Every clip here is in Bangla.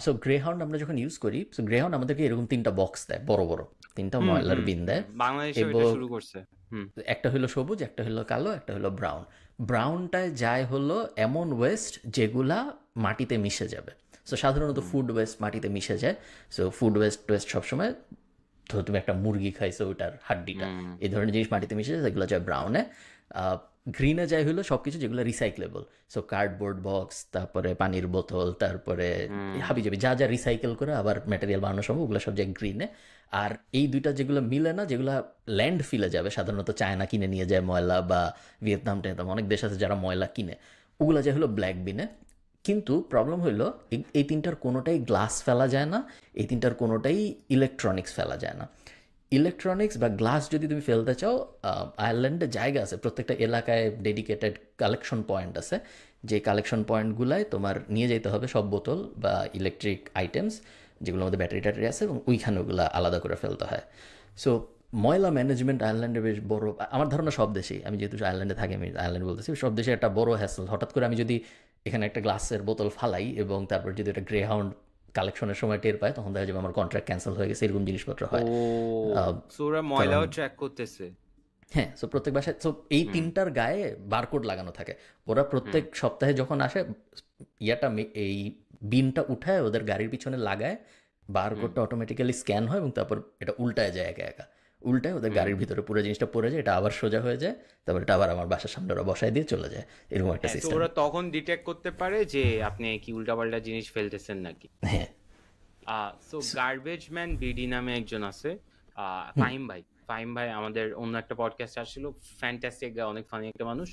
সো গ্রেহাউন্ড আমরা যখন ইউজ করি, সো গ্রেহাউন্ড আমাদেরকে এরকম 3টা বক্স দেয়, বড় বড় 3টা হুম ময়লার হুম বিন দেয়। বাংলাদেশেও এটা এবং শুরু করছে। হুম একটা হলো সবুজ, একটা হলো কালো, একটা হলো ব্রাউন। ব্রাউনটায় যায় হলো এমন ওয়েস্ট যেগুলা মাটিতে মিশে যাবে। সো সাধারণত হুম ফুড ওয়েস্ট মাটিতে মিশে যায়। সো ফুড ওয়েস্ট সবসময়, ধরো তুমি একটা মুরগি খাইছো, ওইটার হাড্ডিটা, হুম এই ধরনের জিনিস মাটিতে মিশে যায়, সেগুলো যায় ব্রাউনে। গ্রিনে যায় হলো সব কিছু যেগুলো রিসাইক্লেবল। সো কার্ডবোর্ড বক্স, তারপরে পানির বোতল, তারপরে হুম হাবি যাবি যা যা রিসাইকেল করে আবার ম্যাটেরিয়াল বানানো সম্ভব, ওগুলো সব যায় গ্রিনে। আর এই দুইটা যেগুলো মিলে না, যেগুলো ল্যান্ড ফিলে যাবে, সাধারণত চায়না কিনে নিয়ে যায় ময়লা, বা ভিয়েতনাম টেতনাম অনেক দেশ আছে যারা ময়লা কিনে, ওগুলো যায় হলো ব্ল্যাক বিনে। কিন্তু প্রবলেম হইলো এই তিনটার কোনোটাই গ্লাস ফেলা যায় না, এই তিনটার কোনোটাই ইলেকট্রনিক্স ফেলা যায় না। ইলেকট্রনিক্স বা গ্লাস যদি তুমি ফেলতে চাও, আয়ারল্যান্ডে জায়গা আছে, প্রত্যেকটা এলাকায় ডেডিকেটেড কালেকশন পয়েন্ট আছে, যে কালেকশন পয়েন্টগুলায় তোমার নিয়ে যেতে হবে সব বোতল বা ইলেকট্রিক আইটেমস যেগুলোর মধ্যে ব্যাটারি ট্যাটারি আছে, এবং ওইখানে ওগুলো আলাদা করে ফেলতে হয়। সো ময়লা ম্যানেজমেন্ট আয়ারল্যান্ডে বেশ বড়, আমার ধারণা সব দেশেই, আমি যেহেতু আয়ারল্যান্ডে থাকি আমি আয়ারল্যান্ড বলতেছি, সব দেশে একটা বড় হ্যাসেল। হঠাৎ করে আমি যদি এখানে একটা গ্লাসের বোতল ফালাই এবং তারপর যদি একটা গ্রে হাউন্ড কালেকশনের সময় টের পায়, তখন দেখা যাবে আমার কন্ট্রাক্ট ক্যান্সেল হয়ে গেছে, এরকম জিনিসপত্র ও হয়। আহ, সো ওরা কারণ ময়লাও ট্র্যাক করতেছে। হ্যাঁ, সো প্রত্যেক বাসায়, সো এই হুম তিনটার গায়ে বারকোড লাগানো থাকে। ওরা হুম প্রত্যেক সপ্তাহে যখন আসে, এই বিনটা উঠায় ওদের গাড়ির পিছনে লাগায়, হুম বারকোডটা অটোমেটিক্যালি স্ক্যান হয় এবং তারপর এটা উল্টায় যায় একা একা, উল্টায় ওদের হুম গাড়ির ভিতরে পুরো জিনিসটা পড়ে যায়, এটা আবার সোজা হয়ে যায়, তারপর এটা আবার আমার বাসার সামনে ওরা বসায় দিয়ে চলে যায়, এরকম একটা হ্যাঁ সো সিস্টেম। ওরা তখন ডিটেক্ট করতে পারে যে আপনি কি উল্টাপাল্টা জিনিস ফেলতেছেন নাকি। হ্যাঁ। সো গার্বেজ ম্যান বিডি নামে একজন আছে, ফাহিম ভাই। ফাহিম ভাই আমাদের অন্য একটা পডকাস্ট আসছিল, ফ্যান্টাস্টিক, অনেক ফানি একটা মানুষ।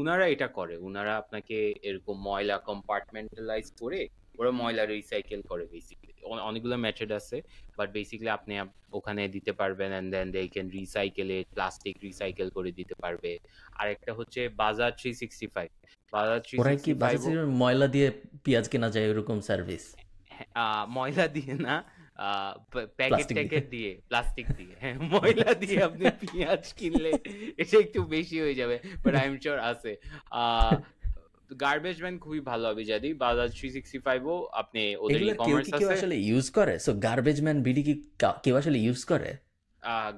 উনারা এটা করে, উনারা আপনাকে এরকম ময়লা কম্পার্টমেন্টালাইজ করে ওরা ময়লা রিসাইকেল করে বেসিক্যালি। অনেকগুলো মেথড আছে, বাট বেসিক্যালি আপনি ওখানে দিতে পারবেন and then they can recycle it, plastic recycle করে দিতে পারবে। আরেকটা হচ্ছে বাজার 365। বাজার থ্রি ওরাই কি সিক্সটি বাসা ফাইভও ময়লা দিয়ে পেঁয়াজ কেনা যায় ওরকম সার্ভিস? ময়লা দিয়ে না, প্যাকেট প্লাস্টিক দিয়ে? ট্যাকেট দিয়ে, প্লাস্টিক দিয়ে, হ্যাঁ ময়লা দিয়ে আপনি পেঁয়াজ কিনলে এটা একটু বেশি হয়ে যাবে, বাট আই এম শিওর আছে। গার্বেজ ম্যান খুবই ভালো হবে, যদি বাজাজ 365ও আপনি ওদের ই এগুলার কেউ কমার্স কি কেউ আছে। আসলে ইউজ করে? সো গার্বেজ ম্যান বিডি কি কেউ আসলে ইউজ করে?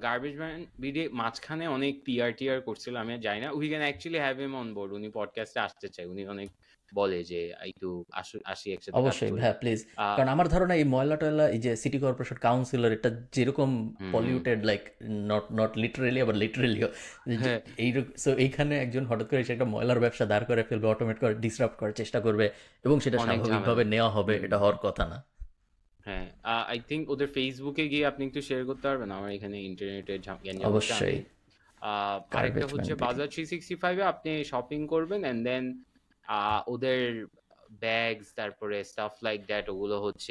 গার্বেজ ম্যান ভিডিও মাঝখানে অনেক পিআর টিআর করছিল, আমি আর জানি না। We can actually have him on board, উনি পডকাস্টে আসতে চাই, উনি অনেক বলে যে একটু আসি একসাথে কাজ অবশ্যই করি। ভাইয়া, প্লিজ। আহ, কারণ আমার ধারণা এই ময়লা টয়লা, এই যে সিটি কর্পোরেশন কাউন্সিলর, এটা যেরকম hmm polluted, like not not literally আবার লিটারেলিও, হ্যাঁ এই, সো এইখানে একজন হঠাৎ করে এসে একটা ময়লার ব্যবসা দাঁড় করে ফেলবে, অটোমেট করে ডিসরাপ্ট করার চেষ্টা করবে, এবং সেটা অনেক স্বাভাবিকভাবে ঝামেলা। নেওয়া হবে, হুম এটা হওয়ার কথা না। হ্যাঁ, আই থিঙ্ক ওদের ফেসবুকে গিয়ে আপনি একটু শেয়ার করতে পারবেন, আমার এখানে ইন্টারনেটের গ্যাঞ্জাম হচ্ছে। আমি অবশ্যই। আরেকটা গার্বেজ ম্যান হচ্ছে বিডি। বাজার 365-এ আপনি শপিং করবেন এন্ড দেন ওদের ব্যাগস, তারপরে স্টাফ লাইক দ্যাট, ওগুলো হচ্ছে